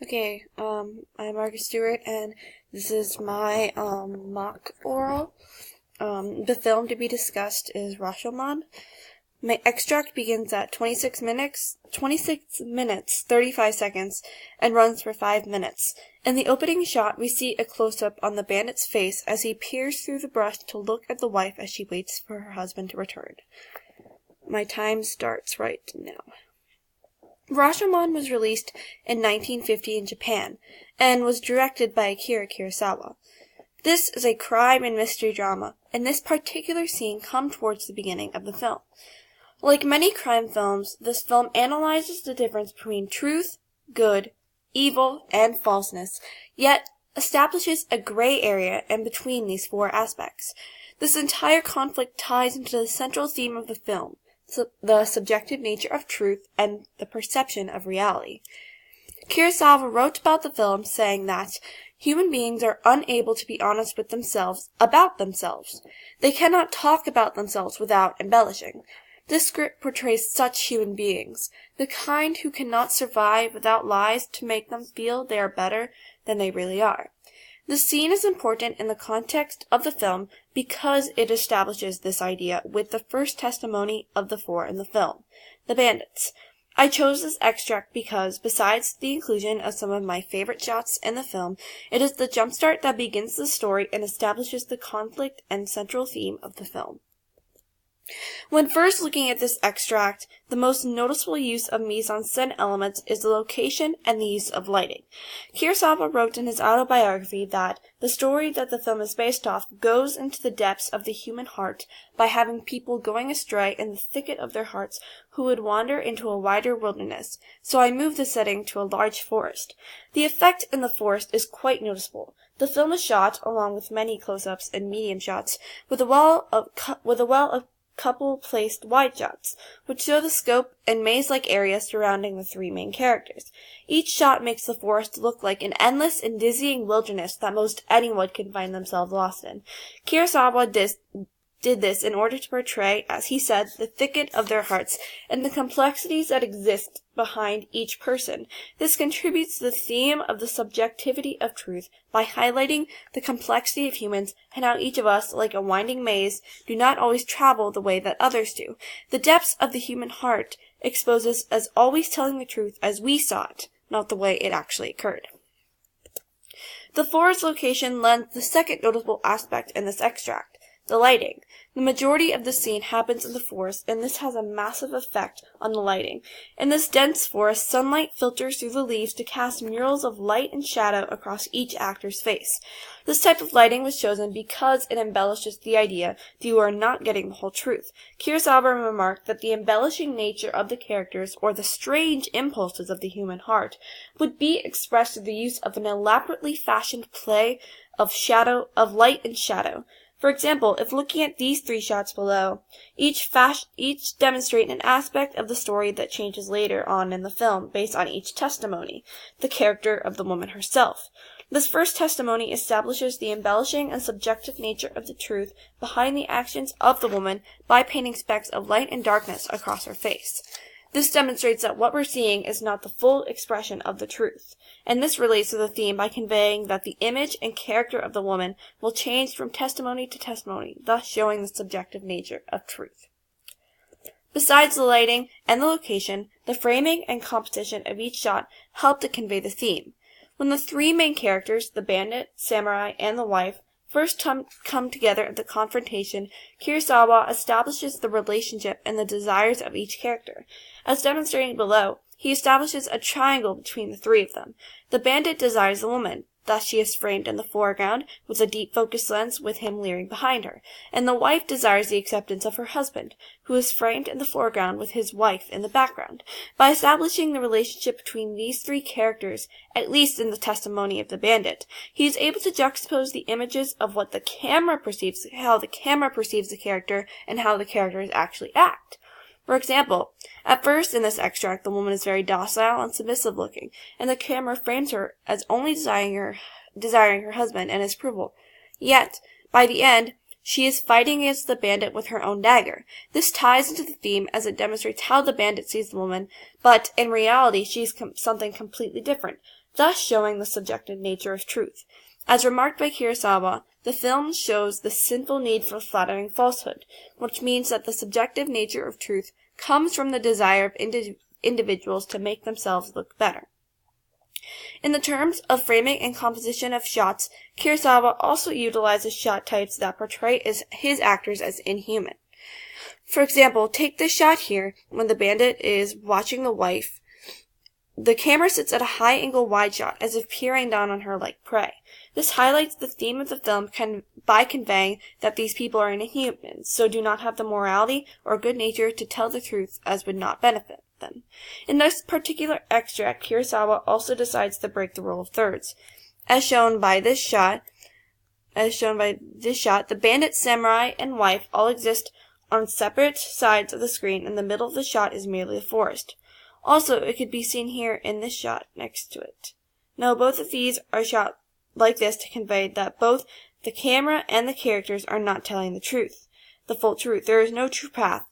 Okay, I'm Marcus Stewart, and this is my, mock oral. The film to be discussed is Rashomon. My extract begins at 26 minutes, 35 seconds, and runs for 5 minutes. In the opening shot, we see a close-up on the bandit's face as he peers through the brush to look at the wife as she waits for her husband to return. My time starts right now. Rashomon was released in 1950 in Japan and was directed by Akira Kurosawa. This is a crime and mystery drama, and this particular scene comes towards the beginning of the film. Like many crime films, this film analyzes the difference between truth, good, evil, and falseness, yet establishes a gray area in between these four aspects. This entire conflict ties into the central theme of the film, the subjective nature of truth and the perception of reality. Kurosawa wrote about the film saying that human beings are unable to be honest with themselves about themselves. They cannot talk about themselves without embellishing. This script portrays such human beings, the kind who cannot survive without lies to make them feel they are better than they really are. The scene is important in the context of the film because it establishes this idea with the first testimony of the four in the film, the bandits. I chose this extract because, besides the inclusion of some of my favorite shots in the film, it is the jumpstart that begins the story and establishes the conflict and central theme of the film. When first looking at this extract, the most noticeable use of mise-en-scène elements is the location and the use of lighting. Kurosawa wrote in his autobiography that the story that the film is based off goes into the depths of the human heart by having people going astray in the thicket of their hearts who would wander into a wider wilderness, so I moved the setting to a large forest. The effect in the forest is quite noticeable. The film is shot, along with many close-ups and medium shots, with a well of couple-placed wide shots, which show the scope and maze-like area surrounding the three main characters. Each shot makes the forest look like an endless and dizzying wilderness that most anyone can find themselves lost in. Kurosawa did this in order to portray, as he said, the thicket of their hearts and the complexities that exist behind each person. This contributes to the theme of the subjectivity of truth by highlighting the complexity of humans and how each of us, like a winding maze, do not always travel the way that others do. The depths of the human heart exposes as always telling the truth as we saw it, not the way it actually occurred. The forest location lends the second notable aspect in this extract, the lighting. The majority of the scene happens in the forest, and this has a massive effect on the lighting. In this dense forest, sunlight filters through the leaves to cast murals of light and shadow across each actor's face. This type of lighting was chosen because it embellishes the idea that you are not getting the whole truth. Kurosawa remarked that the embellishing nature of the characters, or the strange impulses of the human heart, would be expressed through the use of an elaborately fashioned play of light and shadow. For example, if looking at these three shots below, each demonstrate an aspect of the story that changes later on in the film based on each testimony, the character of the woman herself. This first testimony establishes the embellishing and subjective nature of the truth behind the actions of the woman by painting specks of light and darkness across her face. This demonstrates that what we're seeing is not the full expression of the truth, and this relates to the theme by conveying that the image and character of the woman will change from testimony to testimony, thus showing the subjective nature of truth. Besides the lighting and the location, the framing and composition of each shot help to convey the theme. When the three main characters, the bandit, samurai, and the wife, first come together at the confrontation, Kurosawa establishes the relationship and the desires of each character. As demonstrated below, he establishes a triangle between the three of them. The bandit desires the woman, thus she is framed in the foreground with a deep focus lens with him leering behind her, and the wife desires the acceptance of her husband, who is framed in the foreground with his wife in the background. By establishing the relationship between these three characters, at least in the testimony of the bandit, he is able to juxtapose the images of what the camera perceives, how the camera perceives the character, and how the characters actually act. For example, at first in this extract, the woman is very docile and submissive looking, and the camera frames her as only desiring her husband and his approval. Yet, by the end, She is fighting against the bandit with her own dagger. This ties into the theme as it demonstrates how the bandit sees the woman, but in reality she is something completely different, thus showing the subjective nature of truth. As remarked by Kurosawa, the film shows the sinful need for flattering falsehood, which means that the subjective nature of truth comes from the desire of individuals to make themselves look better. In the terms of framing and composition of shots, Kurosawa also utilizes shot types that portray his actors as inhuman. For example, take this shot here when the bandit is watching the wife. The camera sits at a high-angle wide shot, as if peering down on her like prey. This highlights the theme of the film by conveying that these people are inhuman, so do not have the morality or good nature to tell the truth as would not benefit them. In this particular extract, Kurosawa also decides to break the rule of thirds. As shown by this shot, the bandit, samurai, and wife all exist on separate sides of the screen, and the middle of the shot is merely a forest. Also, it could be seen here in this shot next to it. Now, both of these are shot like this to convey that both the camera and the characters are not telling the truth, the full truth. There is no true path,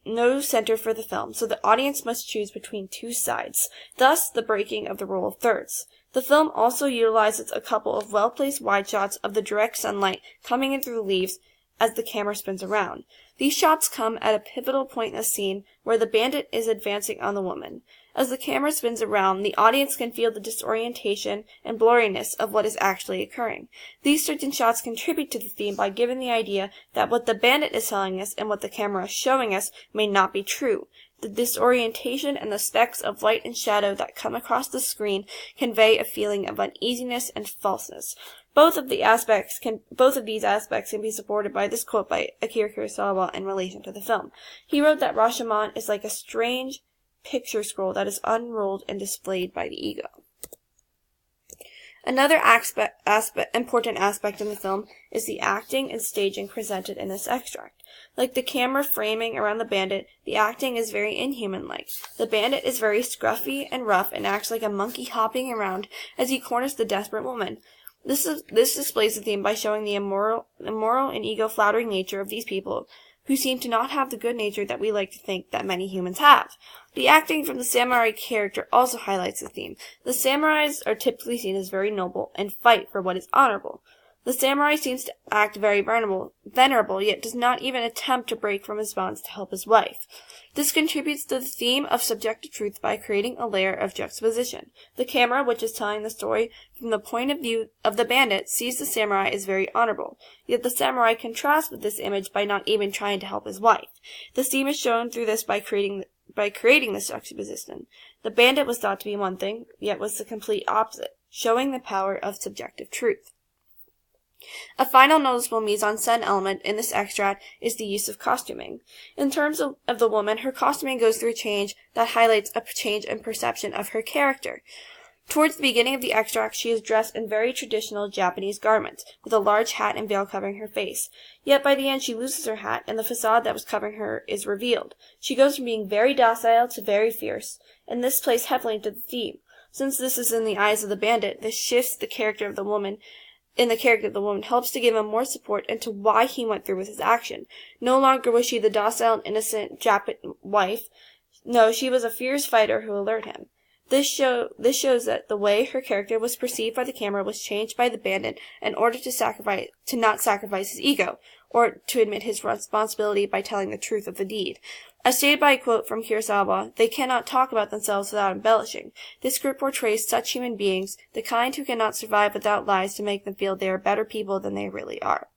no center for the film, so the audience must choose between two sides, thus the breaking of the rule of thirds. The film also utilizes a couple of well-placed wide shots of the direct sunlight coming in through the leaves as the camera spins around. These shots come at a pivotal point in the scene where the bandit is advancing on the woman. As the camera spins around, the audience can feel the disorientation and blurriness of what is actually occurring. These certain shots contribute to the theme by giving the idea that what the bandit is telling us and what the camera is showing us may not be true. The disorientation and the specks of light and shadow that come across the screen convey a feeling of uneasiness and falseness. Both of these aspects can be supported by this quote by Akira Kurosawa in relation to the film. He wrote that Rashomon is like a strange picture scroll that is unrolled and displayed by the ego. Another important aspect in the film is the acting and staging presented in this extract. Like the camera framing around the bandit, the acting is very inhuman-like. The bandit is very scruffy and rough and acts like a monkey hopping around as he corners the desperate woman. This displays the theme by showing the immoral and ego-flattering nature of these people, who seem to not have the good nature that we like to think that many humans have. The acting from the samurai character also highlights the theme. The samurais are typically seen as very noble and fight for what is honorable. The samurai seems to act very venerable, yet does not even attempt to break from his bonds to help his wife. This contributes to the theme of subjective truth by creating a layer of juxtaposition. The camera, which is telling the story from the point of view of the bandit, sees the samurai as very honorable, yet the samurai contrasts with this image by not even trying to help his wife. The theme is shown through this by creating this juxtaposition. The bandit was thought to be one thing, yet was the complete opposite, showing the power of subjective truth. A final noticeable mise-en-scène element in this extract is the use of costuming. In terms of the woman, her costuming goes through a change that highlights a change in perception of her character. Towards the beginning of the extract, she is dressed in very traditional Japanese garments, with a large hat and veil covering her face. Yet by the end she loses her hat, and the facade that was covering her is revealed. She goes from being very docile to very fierce, and this plays heavily into the theme. Since this is in the eyes of the bandit, this shifts the character of the woman helps to give him more support into why he went through with his action. No longer was she the docile and innocent Japan wife. No, she was a fierce fighter who alerted him. This shows that the way her character was perceived by the camera was changed by the bandit in order to not sacrifice his ego, or to admit his responsibility by telling the truth of the deed. As stated by a quote from Kurosawa, they cannot talk about themselves without embellishing. This script portrays such human beings, the kind who cannot survive without lies to make them feel they are better people than they really are.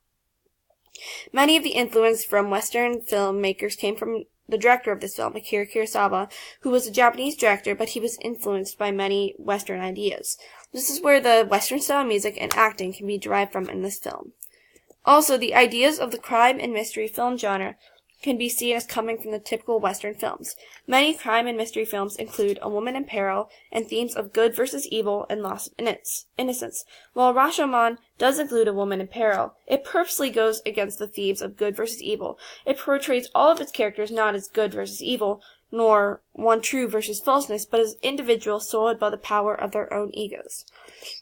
Many of the influence from Western filmmakers came from the director of this film, Akira Kurosawa, who was a Japanese director, but he was influenced by many Western ideas. This is where the Western-style music and acting can be derived from in this film. Also, the ideas of the crime and mystery film genre can be seen as coming from the typical Western films. Many crime and mystery films include a woman in peril and themes of good versus evil and loss of innocence. While Rashomon does include a woman in peril, it purposely goes against the themes of good versus evil. It portrays all of its characters not as good versus evil, nor one true versus falseness, but as individuals soiled by the power of their own egos.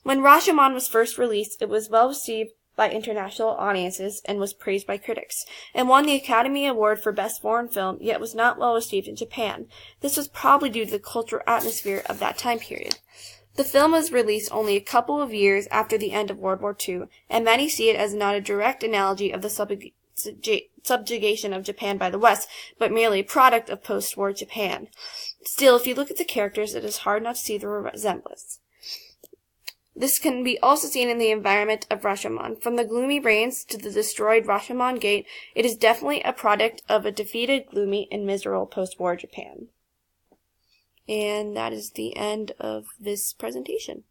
When Rashomon was first released, it was well received by international audiences and was praised by critics, and won the Academy Award for Best Foreign Film, yet was not well received in Japan. This was probably due to the cultural atmosphere of that time period. The film was released only a couple of years after the end of World War II, and many see it as not a direct analogy of the subjugation of Japan by the West, but merely a product of post-war Japan. Still, if you look at the characters, it is hard not to see the resemblance. This can be also seen in the environment of Rashomon. From the gloomy rains to the destroyed Rashomon Gate, it is definitely a product of a defeated, gloomy, and miserable post-war Japan. And that is the end of this presentation.